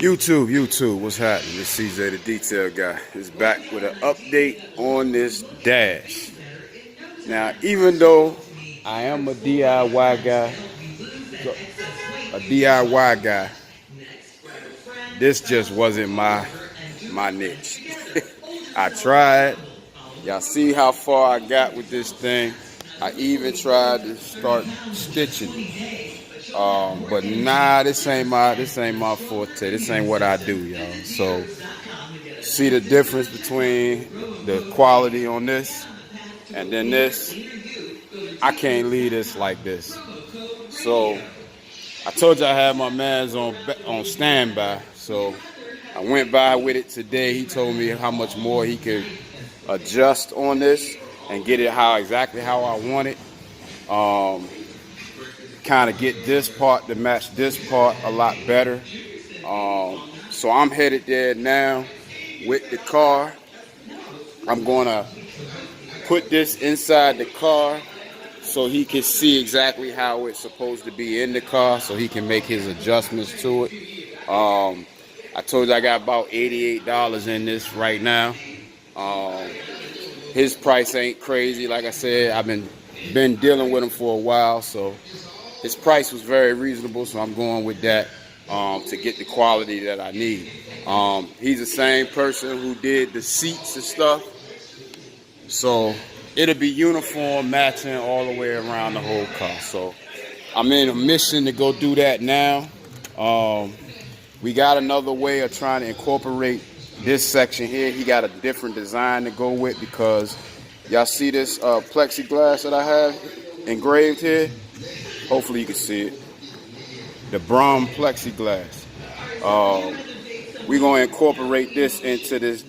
YouTube, what's happening? This CJ the Detail Guy is back with an update on this dash. Now, even though I am a DIY guy, this just wasn't my niche. I tried. Y'all see how far I got with this thing. I even tried to start stitching. But nah, this ain't my forte. This ain't what I do, y'all. So see the difference between the quality on this and then this. I can't leave this like this. So I told you I had my mans on standby. So I went by with it today. He told me how much more he could adjust on this and get it exactly how I want it. Kind of get this part to match this part a lot better. So I'm headed there now with the car. I'm gonna put this inside the car so he can see exactly how it's supposed to be in the car, so he can make his adjustments to it. I told you I got about $88 in this right now. His price ain't crazy. Like I said, I've been dealing with him for a while, so his price was very reasonable, so I'm going with that to get the quality that I need. He's the same person who did the seats and stuff, so it'll be uniform, matching all the way around the whole car. So I'm in a mission to go do that now. We got another way of trying to incorporate this section here. He got a different design to go with, because y'all see this plexiglass that I have engraved here? Hopefully you can see it. The brown plexiglass. We're gonna incorporate this into this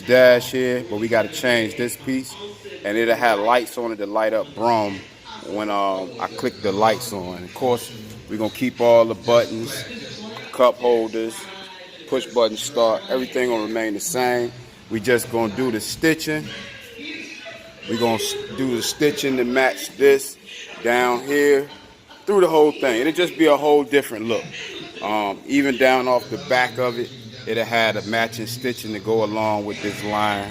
dash here, but we gotta change this piece, and it'll have lights on it to light up brown when I click the lights on. And of course, we're gonna keep all the buttons, cup holders, push button start, everything gonna remain the same. We just gonna do the stitching. We're gonna do the stitching to match this down here through the whole thing. It'll just be a whole different look. Even down off the back of it, it'll have a matching stitching to go along with this line,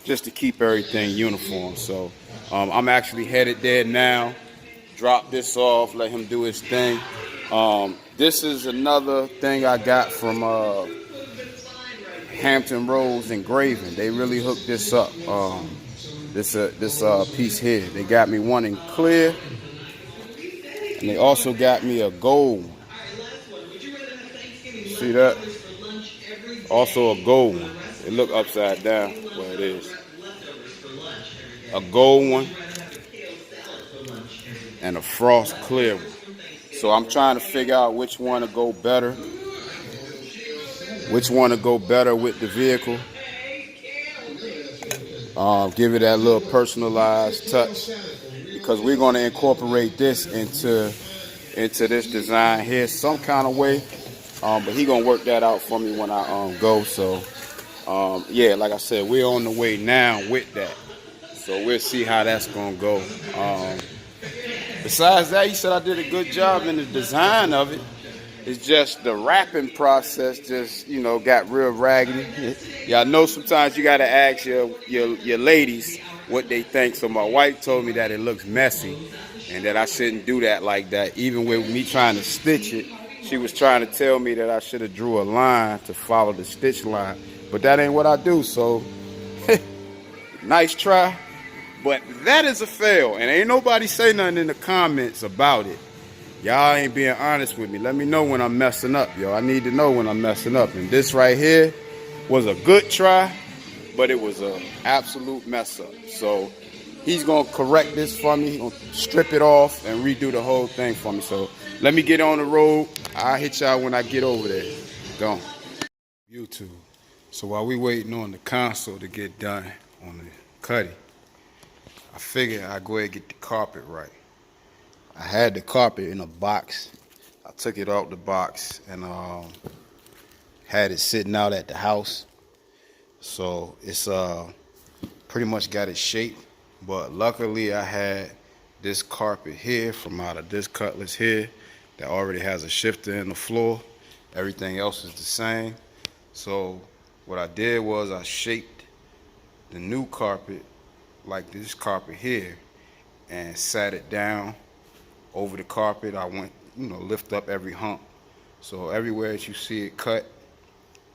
just to keep everything uniform. So I'm actually headed there now. Drop this off, let him do his thing. This is another thing I got from Hampton Roads Engraving. They really hooked this up. This piece here. They got me one in clear, and they also got me a gold one. See that? Also a gold one. It look upside down, but it is. A gold one and a frost clear one. So I'm trying to figure out which one to go better. Which one to go better with the vehicle. Give it that little personalized touch, because we're going to incorporate this into this design here some kind of way. But he gonna work that out for me when I go. So yeah, like I said, we're on the way now with that. So we'll see how that's gonna go. Besides that, he said I did a good job in the design of it. It's just the wrapping process just, got real raggedy. Y'all know sometimes you gotta ask your ladies what they think. So my wife told me that it looks messy and that I shouldn't do that like that. Even with me trying to stitch it, she was trying to tell me that I should have drew a line to follow the stitch line, but that ain't what I do. So nice try, but that is a fail, and ain't nobody say nothing in the comments about it. Y'all ain't being honest with me. Let me know when I'm messing up, yo. I need to know when I'm messing up. And this right here was a good try, but it was an absolute mess up. So he's gonna correct this for me. He's gonna strip it off and redo the whole thing for me. So let me get on the road. I'll hit y'all when I get over there. Go. YouTube. So while we waiting on the console to get done on the cutty, I figured I'd go ahead and get the carpet right. I had the carpet in a box. I took it out the box and had it sitting out at the house. So it's pretty much got its shape. But luckily I had this carpet here from out of this Cutlass here that already has a shifter in the floor. Everything else is the same. So what I did was I shaped the new carpet like this carpet here and sat it down over the carpet. I went, lift up every hump. So everywhere that you see it cut,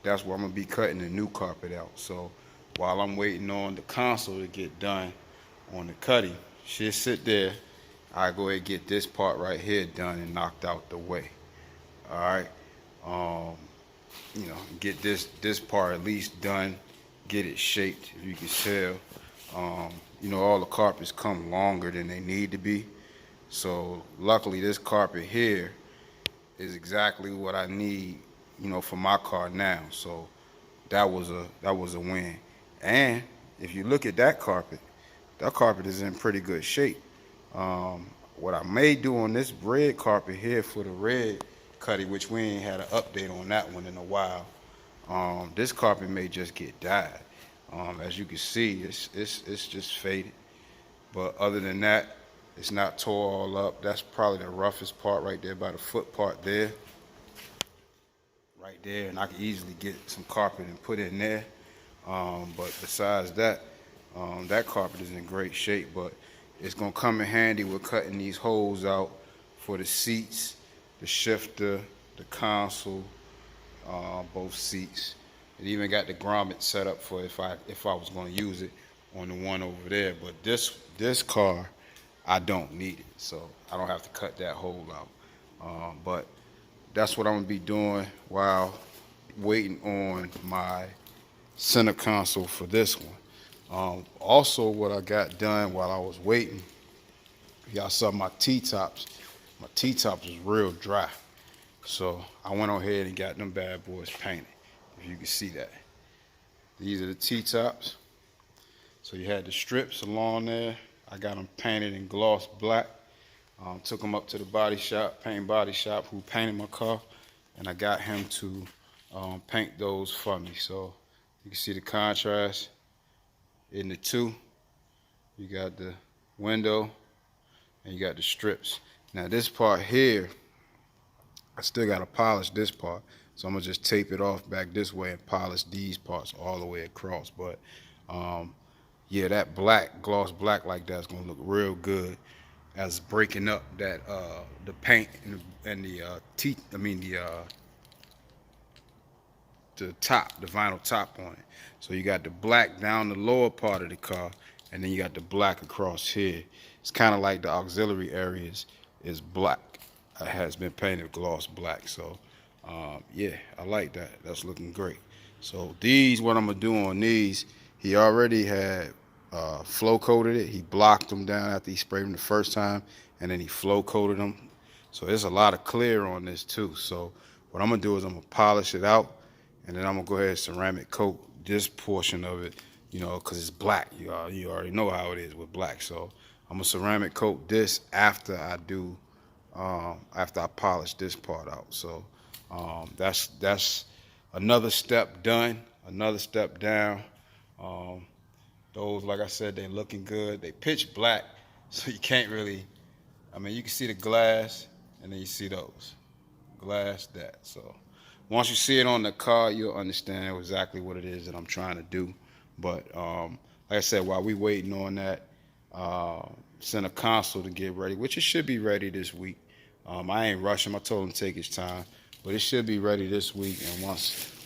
that's where I'm gonna be cutting the new carpet out. So while I'm waiting on the console to get done on the cutting, she'll sit there. I go ahead and get this part right here done and knocked out the way. All right. Um, get this part at least done, get it shaped. If you can tell, all the carpets come longer than they need to be. So luckily, this carpet here is exactly what I need, for my car now. So that was a win. And if you look at that carpet is in pretty good shape. What I may do on this red carpet here for the red cutty, which we ain't had an update on that one in a while. This carpet may just get dyed. As you can see, it's just faded. But other than that, it's not tore all up. That's probably the roughest part right there by the foot part there. Right there, and I can easily get some carpet and put in there. But besides that, that carpet is in great shape, but it's gonna come in handy with cutting these holes out for the seats, the shifter, the console, both seats. It even got the grommet set up for if I was gonna use it on the one over there. But this car, I don't need it, so I don't have to cut that hole out. But that's what I'm gonna be doing while waiting on my center console for this one. Also, what I got done while I was waiting, y'all saw my T-tops. My T-tops was real dry, so I went on ahead and got them bad boys painted. If you can see that, these are the T-tops. So you had the strips along there. I got them painted in gloss black. Took them up to the body shop, who painted my car, and I got him to paint those for me. So you can see the contrast in the two. You got the window and you got the strips. Now this part here, I still got to polish this part. So I'm gonna just tape it off back this way and polish these parts all the way across. But yeah, that black, gloss black like that is gonna look real good as breaking up that the paint and the top, the vinyl top on it. So you got the black down the lower part of the car, and then you got the black across here. It's kind of like the auxiliary areas is black. It has been painted gloss black. So yeah, I like that. That's looking great. So these, what I'm gonna do on these, he already had flow coated it. He blocked them down after he sprayed them the first time, and then he flow coated them. So there's a lot of clear on this too. So what I'm gonna do is I'm gonna polish it out, and then I'm gonna go ahead and ceramic coat this portion of it, because it's black. You already know how it is with black. So I'm gonna ceramic coat this after I do, after I polish this part out. So that's another step done, another step down. Those, like I said, they looking good. They pitch black, so you can't really, you can see the glass, and then you see those. Glass, that. So once you see it on the car, you'll understand exactly what it is that I'm trying to do. But like I said, while we waiting on that center console to get ready, which it should be ready this week. I ain't rushing. I told him to take his time, but it should be ready this week. And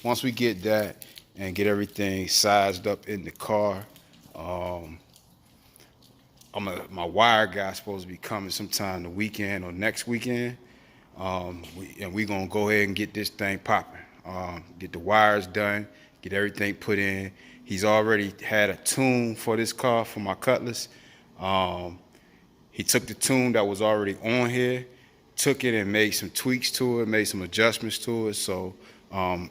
once we get that and get everything sized up in the car, my wire guy's supposed to be coming sometime the weekend or next weekend. We're gonna go ahead and get this thing popping. Get the wires done, get everything put in. He's already had a tune for this car for my Cutlass. He took the tune that was already on here, took it and made some tweaks to it, made some adjustments to it, so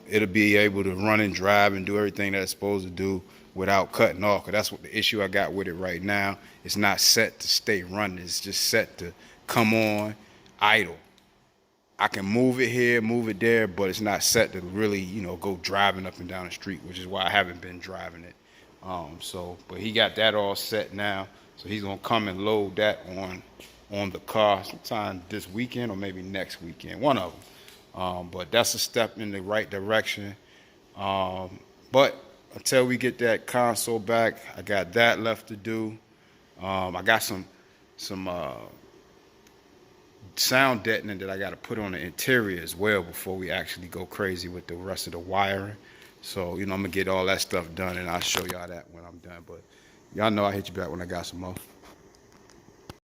it'll be able to run and drive and do everything that it's supposed to do without cutting off. 'Cause that's what the issue I got with it right now. It's not set to stay running. It's just set to come on, idle. I can move it here, move it there, but it's not set to really, go driving up and down the street, which is why I haven't been driving it. But he got that all set now, so he's gonna come and load that on the car sometime this weekend or maybe next weekend, one of them. But that's a step in the right direction. But until we get that console back, I got that left to do. I got some sound deadening that I got to put on the interior as well before we actually go crazy with the rest of the wiring. So, I'm going to get all that stuff done, and I'll show y'all that when I'm done. But y'all know I'll hit you back when I got some more.